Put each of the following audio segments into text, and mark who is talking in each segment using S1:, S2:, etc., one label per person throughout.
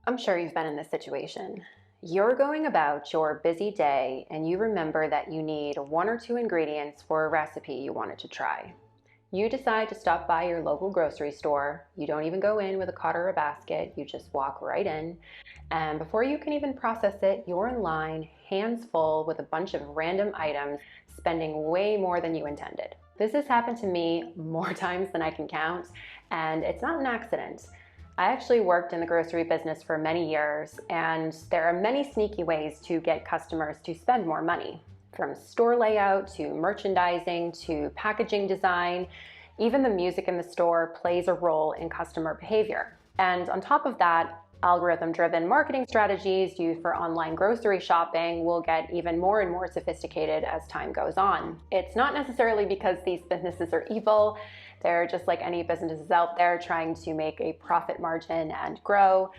S1: I'm sure you've been in this situation. You're going about your busy day and you remember that you need one or two ingredients for a recipe you wanted to try. You decide to stop by your local grocery store. You don't even go in with a cart or a basket, you just walk right in. And before you can even process it, you're in line, hands full with a bunch of random items, spending way more than you intended. This has happened to me more times than I can count, and it's not an accident. I actually worked in the grocery business for many years, and there are many sneaky ways to get customers to spend more money. From store layout to merchandising to packaging design, even the music in the store plays a role in customer behavior. And on top of that, algorithm-driven marketing strategies used for online grocery shopping will get even more and more sophisticated as time goes on. It's not necessarily because these businesses are evil. They're just like any businesses out there trying to make a profit margin and grow.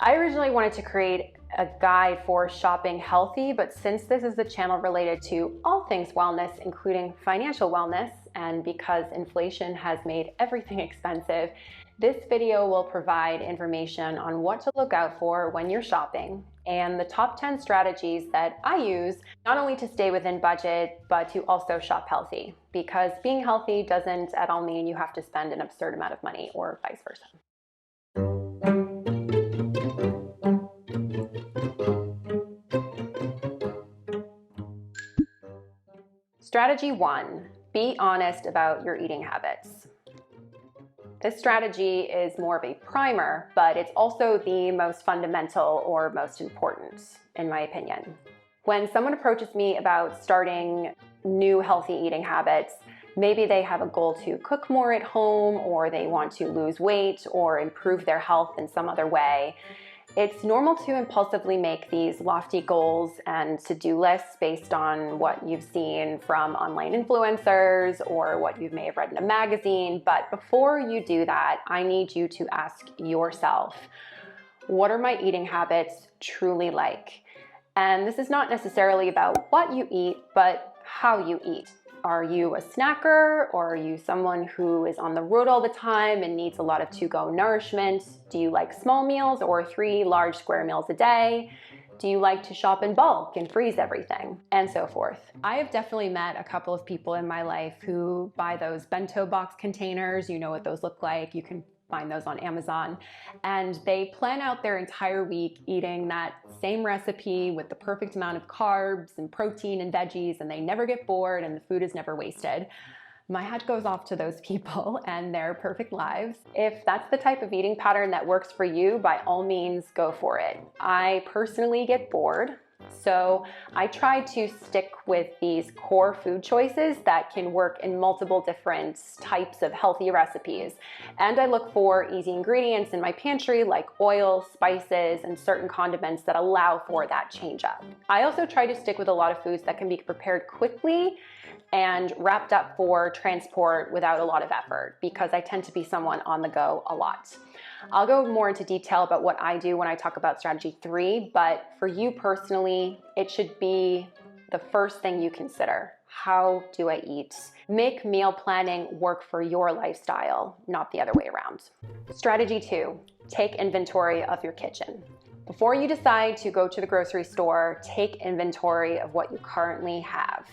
S1: I originally wanted to create a guide for shopping healthy, but since this is a channel related to all things wellness, including financial wellness, and because inflation has made everything expensive, this video will provide information on what to look out for when you're shopping and the top 10 strategies that I use not only to stay within budget, but to also shop healthy. Because being healthy doesn't at all mean you have to spend an absurd amount of money or vice versa. Strategy 1, be honest about your eating habits. This strategy is more of a primer, but it's also the most fundamental or most important, in my opinion. When someone approaches me about starting new healthy eating habits, maybe they have a goal to cook more at home, or they want to lose weight or improve their health in some other way. It's normal to impulsively make these lofty goals and to-do lists based on what you've seen from online influencers or what you may have read in a magazine. But before you do that, I need you to ask yourself, what are my eating habits truly like? And this is not necessarily about what you eat, but how you eat. Are you a snacker, or are you someone who is on the road all the time and needs a lot of to-go nourishment? Do you like small meals or 3 large square meals a day? Do you like to shop in bulk and freeze everything? And so forth. I have definitely met a couple of people in my life who buy those bento box containers. You know what those look like. You can find those on Amazon, and they plan out their entire week eating that same recipe with the perfect amount of carbs and protein and veggies, and they never get bored and the food is never wasted. My hat goes off to those people and their perfect lives. If that's the type of eating pattern that works for you, by all means, go for it. I personally get bored, so I try to stick with these core food choices that can work in multiple different types of healthy recipes. And I look for easy ingredients in my pantry like oil, spices, and certain condiments that allow for that change up. I also try to stick with a lot of foods that can be prepared quickly and wrapped up for transport without a lot of effort, because I tend to be someone on the go a lot. I'll go more into detail about what I do when I talk about strategy 3, but for you personally, it should be the first thing you consider. How do I eat? Make meal planning work for your lifestyle, not the other way around. Strategy 2, take inventory of your kitchen. Before you decide to go to the grocery store, take inventory of what you currently have.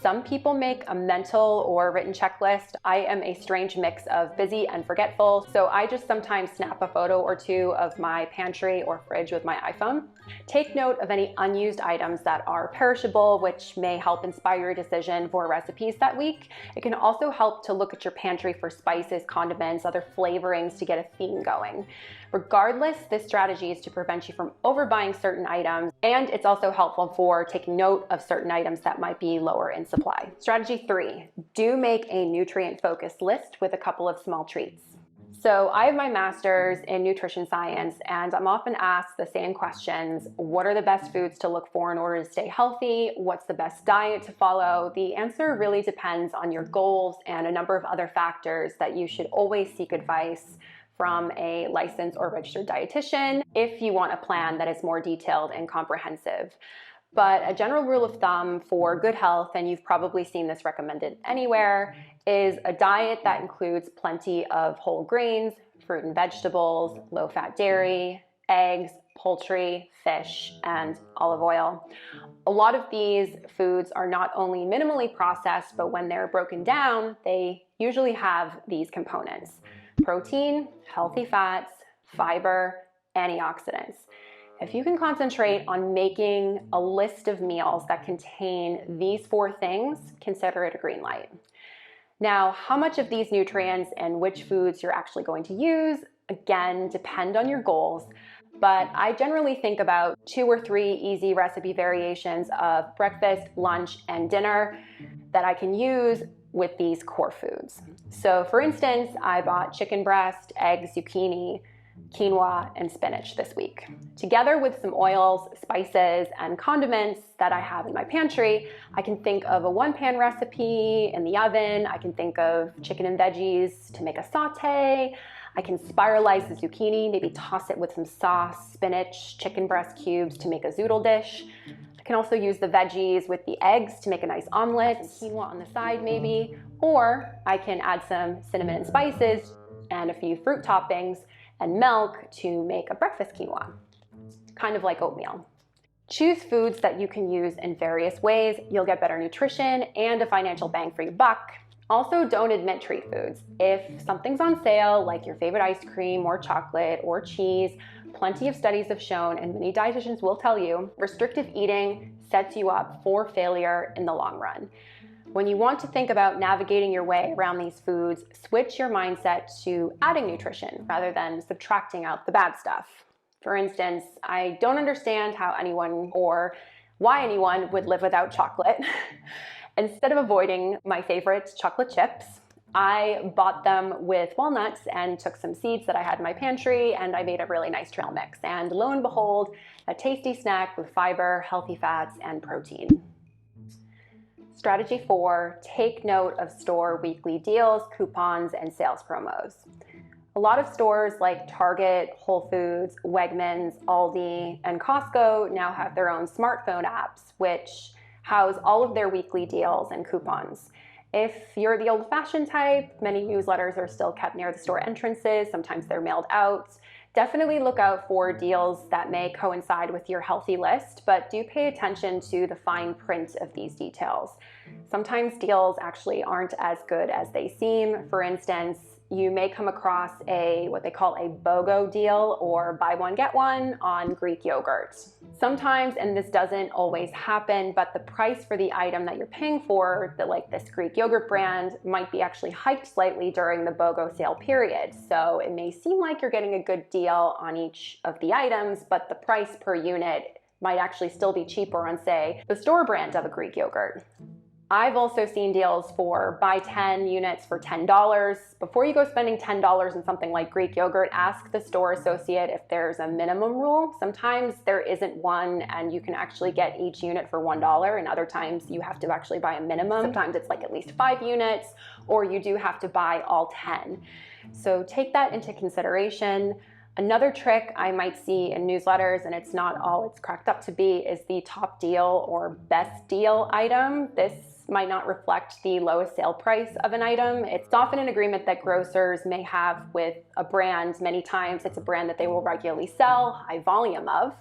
S1: Some people make a mental or written checklist. I am a strange mix of busy and forgetful, so I just sometimes snap a photo or two of my pantry or fridge with my iPhone. Take note of any unused items that are perishable, which may help inspire your decision for recipes that week. It can also help to look at your pantry for spices, condiments, other flavorings to get a theme going. Regardless, this strategy is to prevent you from overbuying certain items, and it's also helpful for taking note of certain items that might be lower in supply. Strategy 3, do make a nutrient-focused list with a couple of small treats. So I have my master's in nutrition science, and I'm often asked the same questions. What are the best foods to look for in order to stay healthy? What's the best diet to follow? The answer really depends on your goals and a number of other factors that you should always seek advice from a licensed or registered dietitian if you want a plan that is more detailed and comprehensive. But a general rule of thumb for good health, and you've probably seen this recommended anywhere, is a diet that includes plenty of whole grains, fruit and vegetables, low-fat dairy, eggs, poultry, fish, and olive oil. A lot of these foods are not only minimally processed, but when they're broken down, they usually have these components: protein, healthy fats, fiber, antioxidants. If you can concentrate on making a list of meals that contain these 4 things, consider it a green light. Now, how much of these nutrients and which foods you're actually going to use, again, depend on your goals, but I generally think about 2 or 3 easy recipe variations of breakfast, lunch, and dinner that I can use with these core foods. So for instance, I bought chicken breast, eggs, zucchini, quinoa, and spinach this week. Together with some oils, spices, and condiments that I have in my pantry, I can think of a 1-pan recipe in the oven. I can think of chicken and veggies to make a sauté. I can spiralize the zucchini, maybe toss it with some sauce, spinach, chicken breast cubes to make a zoodle dish. I can also use the veggies with the eggs to make a nice omelet, quinoa on the side maybe, or I can add some cinnamon and spices and a few fruit toppings and milk to make a breakfast quinoa, kind of like oatmeal. Choose foods that you can use in various ways. You'll get better nutrition and a financial bang for your buck. Also, don't admit treat foods. If something's on sale, like your favorite ice cream or chocolate or cheese, plenty of studies have shown, and many dietitians will tell you, restrictive eating sets you up for failure in the long run. When you want to think about navigating your way around these foods, switch your mindset to adding nutrition rather than subtracting out the bad stuff. For instance, I don't understand how anyone or why anyone would live without chocolate. Instead of avoiding my favorite chocolate chips, I bought them with walnuts and took some seeds that I had in my pantry, and I made a really nice trail mix. And lo and behold, a tasty snack with fiber, healthy fats, and protein. Strategy 4, take note of store weekly deals, coupons, and sales promos. A lot of stores like Target, Whole Foods, Wegmans, Aldi, and Costco now have their own smartphone apps, which house all of their weekly deals and coupons. If you're the old-fashioned type, many newsletters are still kept near the store entrances. Sometimes they're mailed out. Definitely look out for deals that may coincide with your healthy list, but do pay attention to the fine print of these details. Sometimes deals actually aren't as good as they seem. For instance, you may come across what they call a BOGO deal, or buy one get one on Greek yogurt. Sometimes, and this doesn't always happen, but the price for the item that you're paying for, like this Greek yogurt brand, might be actually hiked slightly during the BOGO sale period. So it may seem like you're getting a good deal on each of the items, but the price per unit might actually still be cheaper on, say, the store brand of a Greek yogurt. I've also seen deals for buy 10 units for $10. Before you go spending $10 on something like Greek yogurt, ask the store associate if there's a minimum rule. Sometimes there isn't one and you can actually get each unit for $1, and other times you have to actually buy a minimum. Sometimes it's like at least 5 units, or you do have to buy all 10. So take that into consideration. Another trick I might see in newsletters, and it's not all it's cracked up to be, is the top deal or best deal item. This might not reflect the lowest sale price of an item. It's often an agreement that grocers may have with a brand. Many times it's a brand that they will regularly sell high volume of.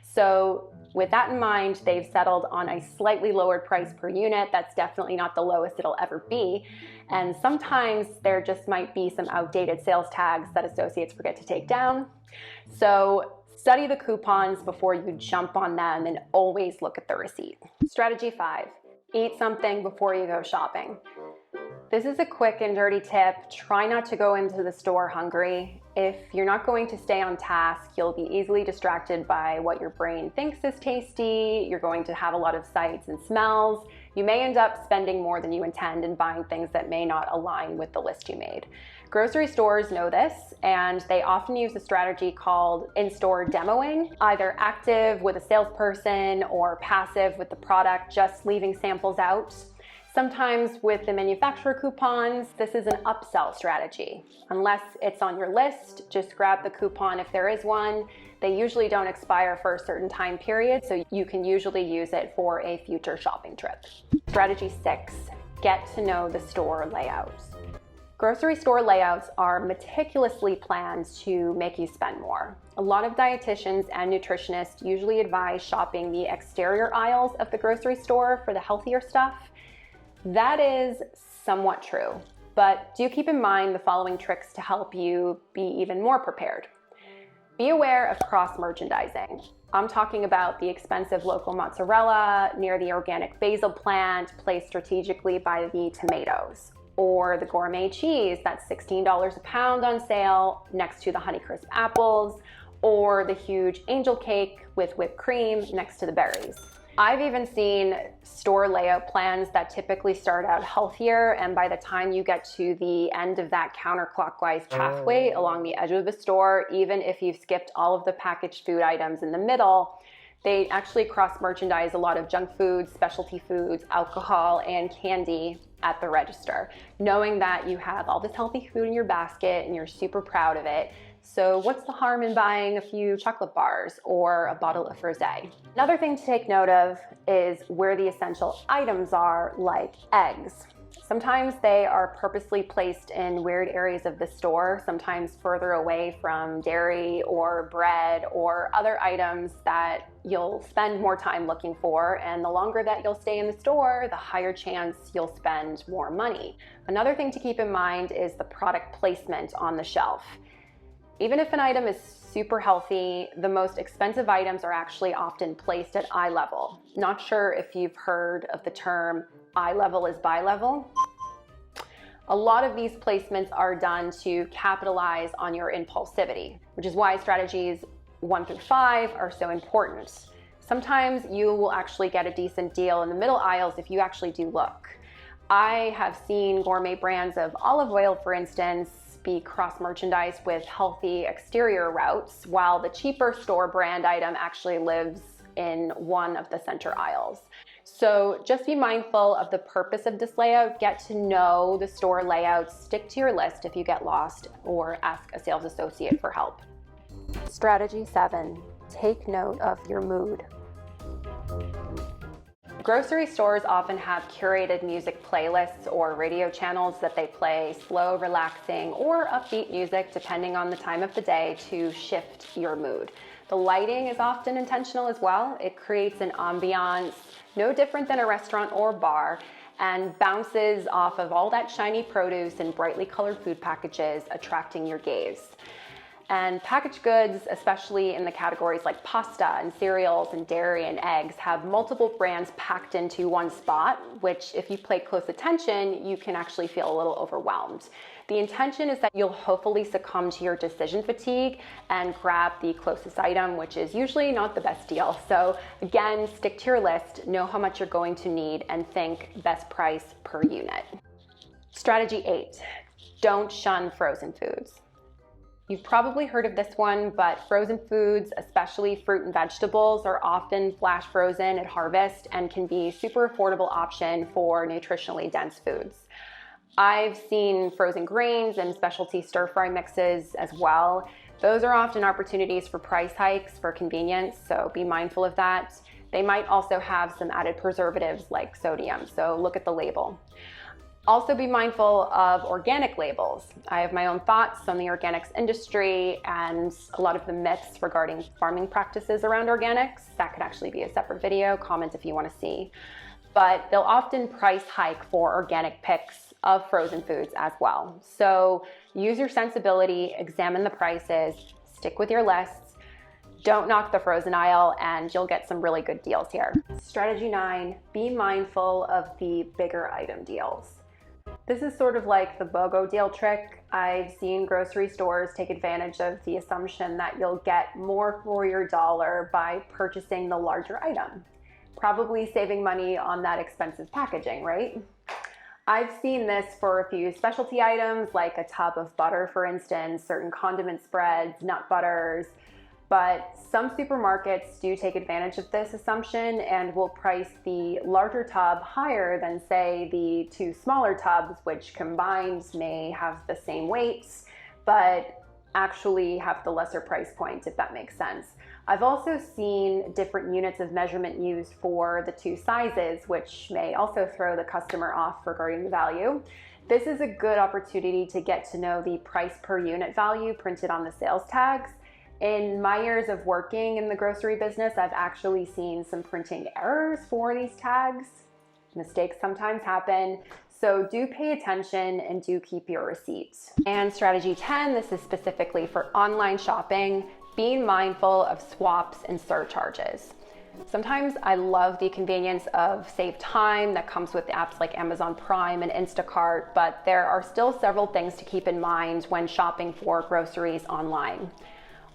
S1: So with that in mind, they've settled on a slightly lowered price per unit. That's definitely not the lowest it'll ever be. And sometimes there just might be some outdated sales tags that associates forget to take down. So study the coupons before you jump on them, and always look at the receipt. Strategy 5, eat something before you go shopping. This is a quick and dirty tip. Try not to go into the store hungry. If you're not going to stay on task, you'll be easily distracted by what your brain thinks is tasty. You're going to have a lot of sights and smells. You may end up spending more than you intend and buying things that may not align with the list you made. Grocery stores know this, and they often use a strategy called in-store demoing, either active with a salesperson or passive with the product, just leaving samples out. Sometimes with the manufacturer coupons, this is an upsell strategy. Unless it's on your list, just grab the coupon if there is one. They usually don't expire for a certain time period, so you can usually use it for a future shopping trip. Strategy 6, get to know the store layouts. Grocery store layouts are meticulously planned to make you spend more. A lot of dietitians and nutritionists usually advise shopping the exterior aisles of the grocery store for the healthier stuff. That is somewhat true, but do keep in mind the following tricks to help you be even more prepared. Be aware of cross-merchandising. I'm talking about the expensive local mozzarella near the organic basil plant placed strategically by the tomatoes, or the gourmet cheese that's $16 a pound on sale next to the Honeycrisp apples, or the huge angel cake with whipped cream next to the berries. I've even seen store layout plans that typically start out healthier, and by the time you get to the end of that counterclockwise pathway along the edge of the store, even if you've skipped all of the packaged food items in the middle, they actually cross-merchandise a lot of junk foods, specialty foods, alcohol, and candy at the register, knowing that you have all this healthy food in your basket and you're super proud of it. So what's the harm in buying a few chocolate bars or a bottle of rosé? Another thing to take note of is where the essential items are, like eggs. Sometimes they are purposely placed in weird areas of the store, sometimes further away from dairy or bread or other items that you'll spend more time looking for, and the longer that you'll stay in the store, the higher chance you'll spend more money. Another thing to keep in mind is the product placement on the shelf. Even if an item is super healthy, the most expensive items are actually often placed at eye level. Not sure if you've heard of the term eye level is buy level. A lot of these placements are done to capitalize on your impulsivity, which is why strategies 1 through 5 are so important. Sometimes you will actually get a decent deal in the middle aisles if you actually do look. I have seen gourmet brands of olive oil, for instance, be cross-merchandised with healthy exterior routes, while the cheaper store brand item actually lives in one of the center aisles. So just be mindful of the purpose of this layout, get to know the store layout, stick to your list if you get lost, or ask a sales associate for help. Strategy 7, take note of your mood. Grocery stores often have curated music playlists or radio channels that they play slow, relaxing, or upbeat music depending on the time of the day to shift your mood. The lighting is often intentional as well. It creates an ambiance no different than a restaurant or bar, and bounces off of all that shiny produce and brightly colored food packages, attracting your gaze. And packaged goods, especially in the categories like pasta and cereals and dairy and eggs, have multiple brands packed into one spot, which if you pay close attention, you can actually feel a little overwhelmed. The intention is that you'll hopefully succumb to your decision fatigue and grab the closest item, which is usually not the best deal. So again, stick to your list, know how much you're going to need, and think best price per unit. Strategy 8, don't shun frozen foods. You've probably heard of this one, but frozen foods, especially fruit and vegetables, are often flash frozen at harvest and can be a super affordable option for nutritionally dense foods. I've seen frozen grains and specialty stir-fry mixes as well. Those are often opportunities for price hikes for convenience, so be mindful of that. They might also have some added preservatives like sodium, so look at the label. Also be mindful of organic labels. I have my own thoughts on the organics industry and a lot of the myths regarding farming practices around organics. That could actually be a separate video, comment if you want to see. But they'll often price hike for organic picks of frozen foods as well. So use your sensibility, examine the prices, stick with your lists. Don't knock the frozen aisle and you'll get some really good deals here. Strategy 9, be mindful of the bigger item deals. This is sort of like the BOGO deal trick. I've seen grocery stores take advantage of the assumption that you'll get more for your dollar by purchasing the larger item, probably saving money on that expensive packaging, right? I've seen this for a few specialty items like a tub of butter, for instance, certain condiment spreads, nut butters, but some supermarkets do take advantage of this assumption and will price the larger tub higher than, say, the 2 smaller tubs, which combined may have the same weights, but actually have the lesser price point, if that makes sense. I've also seen different units of measurement used for the 2 sizes, which may also throw the customer off regarding the value. This is a good opportunity to get to know the price per unit value printed on the sales tags. In my years of working in the grocery business, I've actually seen some printing errors for these tags. Mistakes sometimes happen, so do pay attention and do keep your receipts. And strategy 10, this is specifically for online shopping, being mindful of swaps and surcharges. Sometimes I love the convenience of save time that comes with apps like Amazon Prime and Instacart, but there are still several things to keep in mind when shopping for groceries online.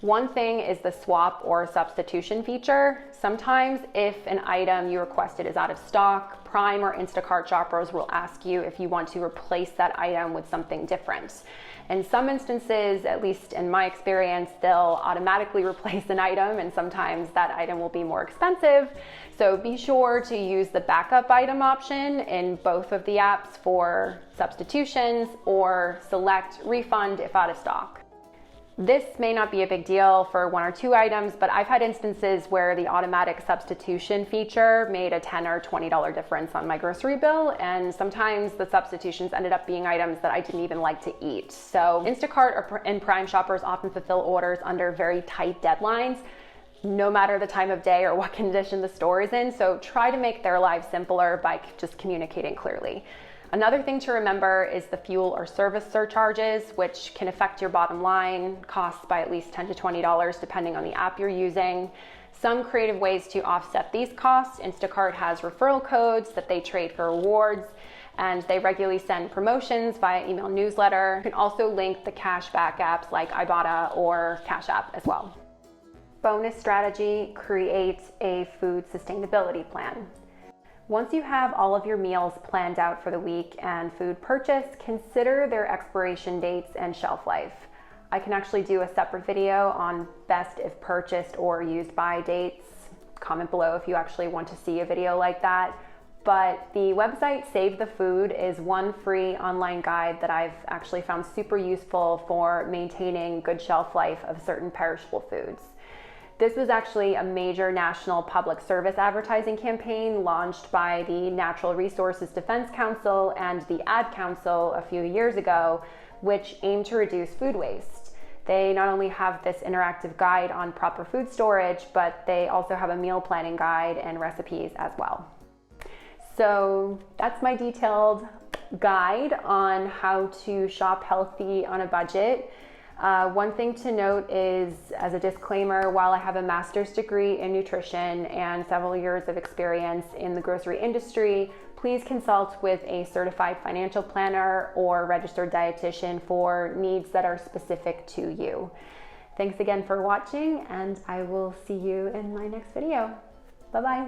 S1: One thing is the swap or substitution feature. Sometimes if an item you requested is out of stock, Prime or Instacart shoppers will ask you if you want to replace that item with something different. In some instances, at least in my experience, they'll automatically replace an item, and sometimes that item will be more expensive. So be sure to use the backup item option in both of the apps for substitutions, or select refund if out of stock. This may not be a big deal for 1 or 2 items, but I've had instances where the automatic substitution feature made a $10 or $20 difference on my grocery bill, and sometimes the substitutions ended up being items that I didn't even like to eat. So Instacart and Prime shoppers often fulfill orders under very tight deadlines, no matter the time of day or what condition the store is in, so try to make their lives simpler by just communicating clearly. Another thing to remember is the fuel or service surcharges, which can affect your bottom line costs by at least $10 to $20 depending on the app you're using. Some creative ways to offset these costs: Instacart has referral codes that they trade for rewards, and they regularly send promotions via email newsletter. You can also link the cashback apps like Ibotta or Cash App as well. Bonus strategy: create a food sustainability plan. Once you have all of your meals planned out for the week and food purchased, consider their expiration dates and shelf life. I can actually do a separate video on best if purchased or used by dates. Comment below if you actually want to see a video like that. But the website Save the Food is one free online guide that I've actually found super useful for maintaining good shelf life of certain perishable foods. This was actually a major national public service advertising campaign launched by the Natural Resources Defense Council and the Ad Council a few years ago, which aimed to reduce food waste. They not only have this interactive guide on proper food storage, but they also have a meal planning guide and recipes as well. So that's my detailed guide on how to shop healthy on a budget. One thing to note is, as a disclaimer, while I have a master's degree in nutrition and several years of experience in the grocery industry, please consult with a certified financial planner or registered dietitian for needs that are specific to you. Thanks again for watching, and I will see you in my next video. Bye-bye.